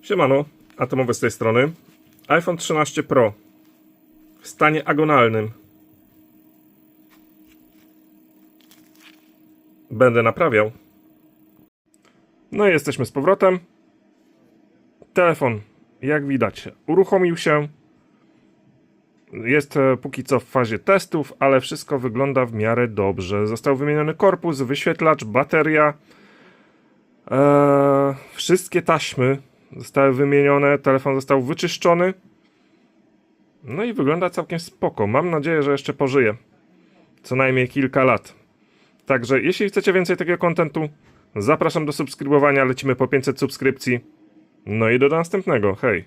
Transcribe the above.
Siemano, Atomowy z tej strony. iPhone 13 Pro w stanie agonalnym. Będę naprawiał. No i jesteśmy z powrotem. Telefon, jak widać, uruchomił się. Jest póki co w fazie testów, ale wszystko wygląda w miarę dobrze. Został wymieniony korpus, wyświetlacz, bateria. Wszystkie taśmy zostały wymienione, telefon został wyczyszczony. No i wygląda całkiem spoko. Mam nadzieję, że jeszcze pożyje. Co najmniej kilka lat. Także jeśli chcecie więcej takiego kontentu, zapraszam do subskrybowania. Lecimy po 500 subskrypcji. No i do następnego. Hej!